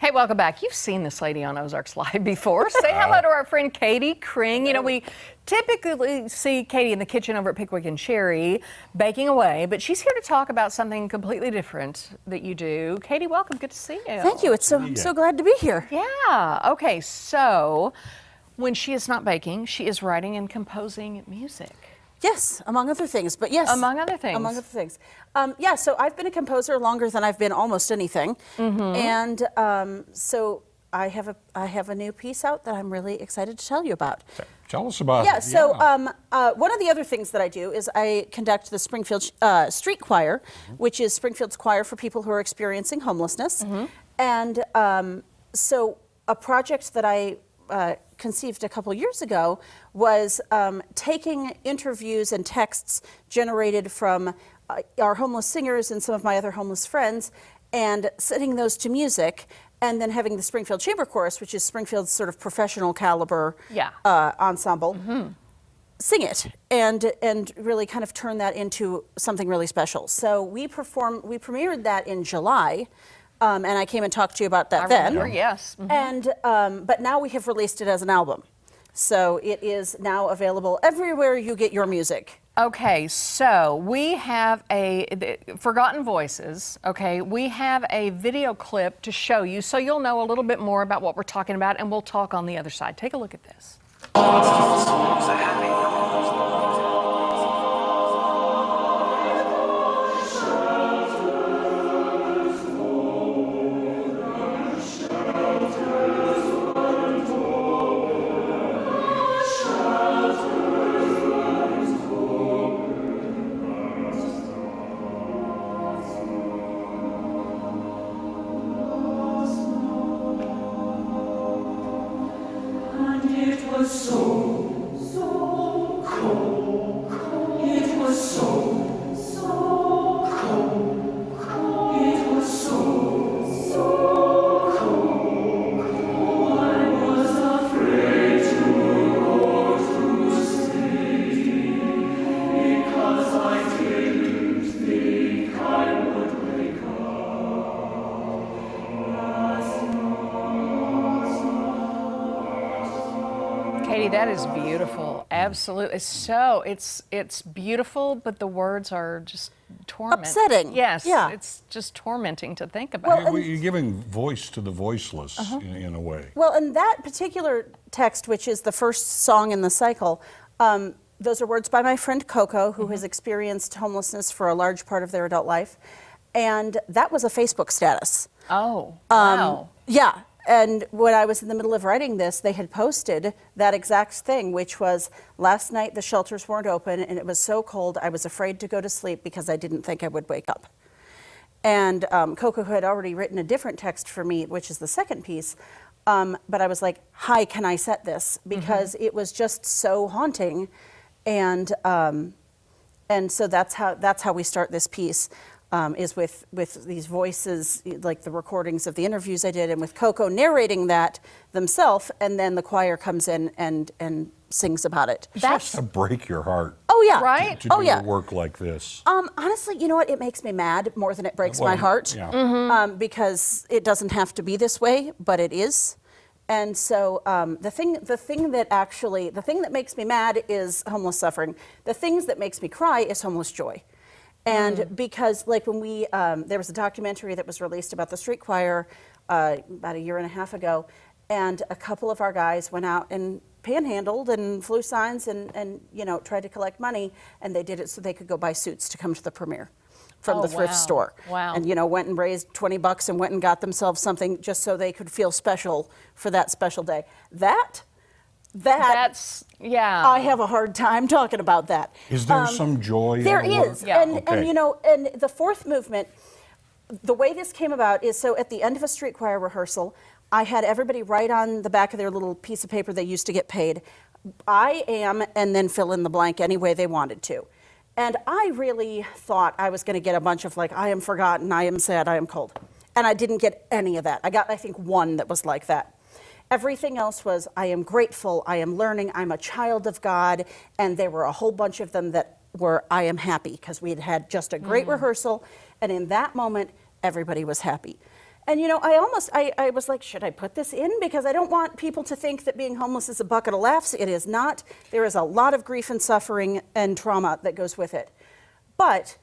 Hey, welcome back. You've seen this lady on Ozarks Live before. Say hello to our friend Katie Kring. You know, we typically see Katie in the kitchen over at Pickwick and Cherry baking away, but she's here to talk about something completely different that you do. Katie, welcome. Good to see you. Thank you. I'm so glad to be here. Yeah. Okay, so when she is not baking, she is writing and composing music. Yes, among other things, but yes. Among other things. Among other things. Yeah, so I've been a composer longer than I've been almost anything. And so I have a new piece out that I'm really excited to tell you about. Tell us about it. So one of the other things that I do is I conduct the Springfield Street Choir, which is Springfield's choir for people who are experiencing homelessness. And so a project that I conceived a couple years ago was taking interviews and texts generated from our homeless singers and some of my other homeless friends and setting those to music, and then having the Springfield Chamber Chorus, which is Springfield's sort of professional caliber ensemble, sing it and really kind of turn that into something really special. So we premiered that in July. And I came and talked to you about that then. Remember, yes. And but now we have released it as an album. So it is now available everywhere you get your music. Okay, so we have Forgotten Voices, okay? We have a video clip to show you so you'll know a little bit more about what we're talking about, and we'll talk on the other side. Take a look at this. Katie, that is beautiful. Absolutely. So it's beautiful, but the words are just tormenting. Upsetting. Yes. Yeah. It's just tormenting to think about. Well, you're giving voice to the voiceless in a way. Well, and that particular text, which is the first song in the cycle, those are words by my friend Coco, who has experienced homelessness for a large part of their adult life. And that was a Facebook status. Oh, wow. Yeah. And when I was in the middle of writing this, they had posted that exact thing, which was, last night the shelters weren't open and it was so cold I was afraid to go to sleep because I didn't think I would wake up. And Coco had already written a different text for me, which is the second piece. But I was like, hi, can I set this? Because it was just so haunting. And so that's how we start this piece. Is with these voices, like the recordings of the interviews I did, and with Coco narrating that themselves, and then the choir comes in and sings about it. That's to break your heart. Oh yeah, right. To do work like this. Honestly, you know what? It makes me mad more than it breaks my heart. Yeah. Because it doesn't have to be this way, but it is. And so the thing that makes me mad is homeless suffering. The things that makes me cry is homeless joy. And because, like, when there was a documentary that was released about the street choir about a year and a half ago, and a couple of our guys went out and panhandled and flew signs and tried to collect money, and they did it so they could go buy suits to come to the premiere from the thrift store. Wow. And went and raised $20 and went and got themselves something just so they could feel special for that special day. That's I have a hard time talking about that. Is there some joy? There in the is, work? Yeah. and the fourth movement, the way this came about is, so at the end of a street choir rehearsal, I had everybody write on the back of their little piece of paper they used to get paid, I am, and then fill in the blank any way they wanted to. And I really thought I was going to get a bunch of, like, I am forgotten, I am sad, I am cold. And I didn't get any of that. I got, I think, one that was like that. Everything else was, I am grateful, I am learning, I'm a child of God, and there were a whole bunch of them that were, I am happy, because we had had just a great rehearsal, and in that moment, everybody was happy. And you know, I was like, should I put this in? Because I don't want people to think that being homeless is a bucket of laughs. It is not. There is a lot of grief and suffering and trauma that goes with it. But,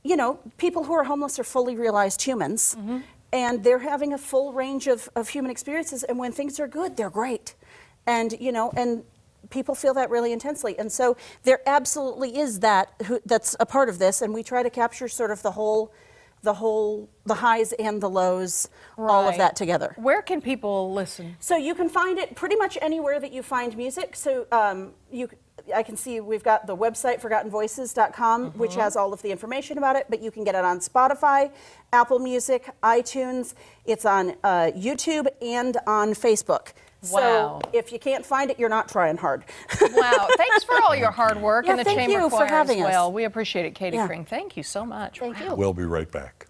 you know, people who are homeless are fully realized humans. And they're having a full range of human experiences. And when things are good, they're great. And, you know, and people feel that really intensely. And so there absolutely is that's a part of this. And we try to capture sort of the highs and the lows, all of that together. Where can people listen? So you can find it pretty much anywhere that you find music. So I can see we've got the website forgottenvoices.com, which has all of the information about it, but you can get it on Spotify, Apple Music, iTunes. It's on YouTube and on Facebook. Wow. So if you can't find it, you're not trying hard. Wow. Thanks for all your hard work Yeah, and the thank Chamber you for Choir having as us. well. We appreciate it, Katie Yeah. Kring. Thank you so much. Thank you. We'll be right back.